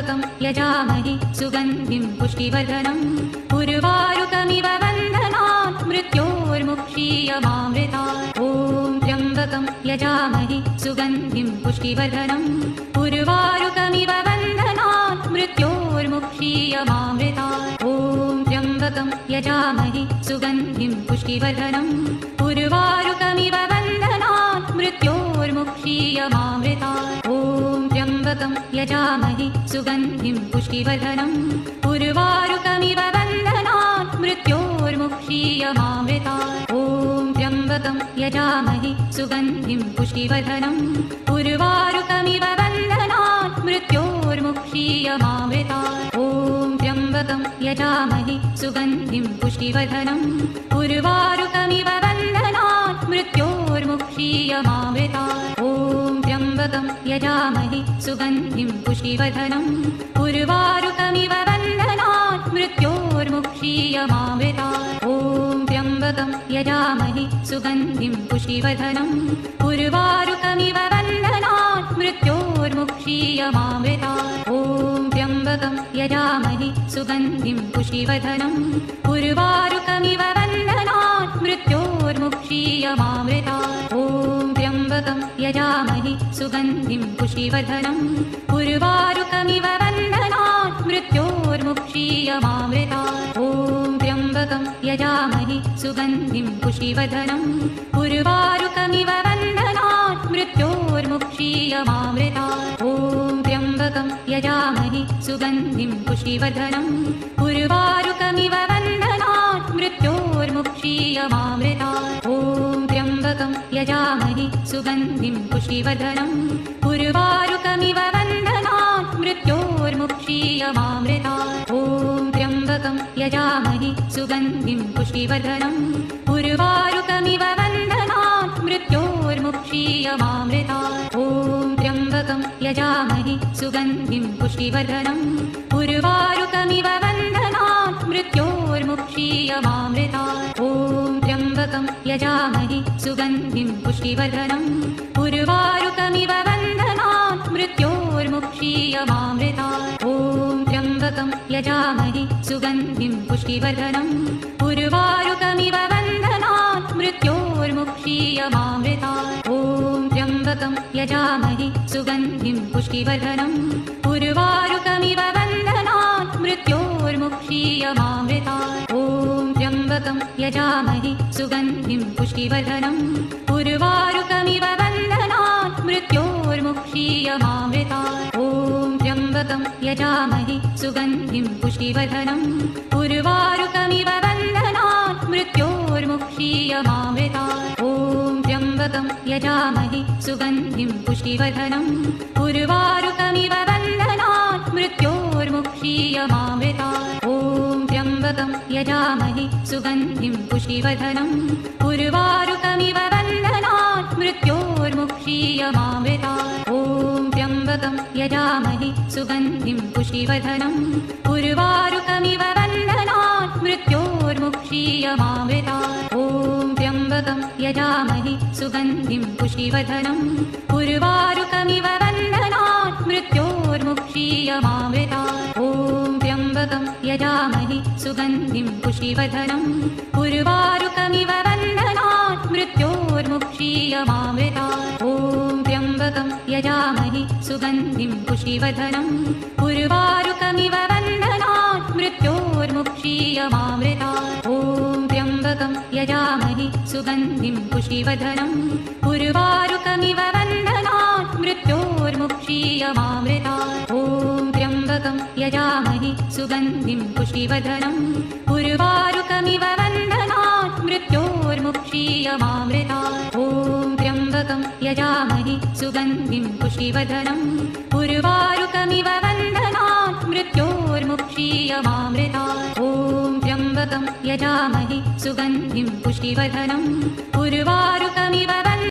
त्र्यम्बकं यजामहे सुगन्धिं पुष्टिवर्धनम् उर्वारुकमिव बन्धनात् मृत्योर्मुक्षीयमामृतात् ॐ त्र्यम्बकं यजामहे सुगन्धिं पुष्टिवर्धनम् उर्वारुकमिव बन्धनात् मृत्योर्मुक्षीयमामृतात् ॐ त्र्यम्बकं यजामहे सुगन्धिं पुष्टिवर्धनम् उर्वारुकमिव बन्धनात् मृत्योर्मुक्षीयमामृतात् ॐ त्र्यम्बकं यजामहे सुगन्धिं पुष्टिवर्धनम् उर्वारुकमिव बन्धनात् मृत्योर्मुक्षीयमामृतात् ॐ त्र्यम्बकं यजामहे सुगन्धिं पुष्टिवर्धनम् उर्वारुकमिव बन्धनात् मृत्योर्मुक्षीयमामृतात् ॐ त्र्यम्बकं यजामहे सुगन्धिं पुष्टिवर्धनम् उर्वारुकमिव बन्धनात् मृत्योर्मुक्षीयमामृतात् ॐ त्र्यम्बकं यजामहे सुगन्धिं पुष्टिवर्धनम् उर्वारुकमिव बन्धनात् मृत्योर्मुक्षीयमामृतात् ॐ त्र्यम्बकं यजामहे सुगन्धिं पुष्टिवर्धनम् उर्वारुकमिव बन्धनात् मृत्योर्मुक्षीयमामृतात् ॐ त्र्यम्बकं यजामहे सुगन्धिं पुष्टिवर्धनम् उर्वारुकमिव बन्धनात् मृत्योर्मुक्षीयमामृतात् ॐ त्र्यम्बकं यजामहे सुगन्धिं पुष्टिवर्धनम् उर्वारुकमिव बन्धनात् मृत्योर्मुक्षीयमामृतात् ॐ त्र्यम्बकं यजामहे सुगन्धिं पुष्टिवर्धनम् उर्वारुकमिव बन्धनात् मृत्योर्मुक्षीयमामृतात् ॐ त्र्यम्बकं यजामहे सुगन्धिं पुष्टिवर्धनम् उर्वारुकमिव बन्धनात् मृत्योर्मुक्षीयमामृतात् ॐ त्र्यम्बकं यजामहे सुगन्धिं पुष्टिवर्धनम् उर्वारुकमिव बन्धनात् मृत्योर्मुक्षीयमामृतात् ॐ त्र्यम्बकं यजामहे सुगन्धिं पुष्टिवर्धनम् उर्वारुकमिव बन्धनात् मृत्योर्मुक्षीयमामृतात् ॐ त्र्यम्बकं यजामहे सुगन्धिं पुष्टिवर्धनम् उर्वारुकमिव बन्धनात् मृत्योर्मुक्षीयमामृतात् ॐ त्र्यम्बकं यजामहे सुगन्धिं पुष्टिवर्धनम् उर्वारुकमिव बन्धनात् मृत्योर्मुक्षीयमामृतात् ॐ त्र्यम्बकं यजामहे सुगन्धिं पुष्टिवर्धनम् उर्वारुकमिव बन्धनात् मृत्योर्मुक्षीयमामृतात् ॐ त्र्यम्बकं यजामहे सुगन्धिं पुष्टिवर्धनम् उर्वारुकमिव बन्धनात् मृत्योर्मुक्षीयमामृतात् ॐ त्र्यम्बकं यजामहे सुगन्धिं पुष्टिवर्धनम् उर्वारुकमिव बन्धनात् मृत्योर्मुक्षीयमामृतात् ॐ त्र्यम्बकं यजामहे सुगन्धिं पुष्टिवर्धनम् उर्वारुकमिव बन्धनात् मृत्योर्मुक्षीयमामृतात् ॐ त्र्यम्बकं यजामहे सुगन्धिं पुष्टिवर्धनम् उर्वारुकमिव बन्धनात् मृत्योर्मुक्षीयमामृतात् ॐ त्र्यम्बकं यजामहे सुगन्धिं पुष्टिवर्धनम् उर्वारुकमिव बन्धनात् मृत्योर्मुक्षीयमामृतात् ॐ त्र्यम्बकं यजामहे सुगन्धिं पुष्टिवर्धनम् उर्वारुकमिव बन्धनात् मृत्योर्मुक्षीयमामृतात् ॐ त्र्यम्बकं यजामहे सुगन्धिं पुष्टिवर्धनम् उर्वारुकमिव बन्धनात् मृत्योर्मुक्षीयमामृतात् ॐ त्र्यम्बकं यजामहे सुगन्धिं पुष्टिवर्धनम् उर्वारुकमिव बन्धनात् मृत्योर्मुक्षीयमामृतात् ॐ त्र्यम्बकं यजामहे सुगन्धिं पुष्टिवर्धनम् उर्वारुकमिव बन्धनात् मृत्योर्मुक्षीयमामृतात् ॐ त्र्यम्बकं यजामहे सुगन्धिं पुष्टिवर्धनम् उर्वारुकमिव बन्धनात् मृत्योर्मुक्षीयमामृतात् ॐ त्र्यम्बकं यजामहे सुगन्धिं पुष्टिवर्धनम् उर्वारुकमिव बन्धनात् मृत्योर्मुक्षीयमामृतात् ॐ त्र्यम्बकं यजामहे सुगन्धिं पुष्टिवर्धनम् उर्वारुकमिव बन्धनात् मृत्योर्मुक्षीयमामृतात् ॐ त्र्यम्बकं यजामहे सुगन्धिं पुष्टिवर्धनम् उर्वारुकमिव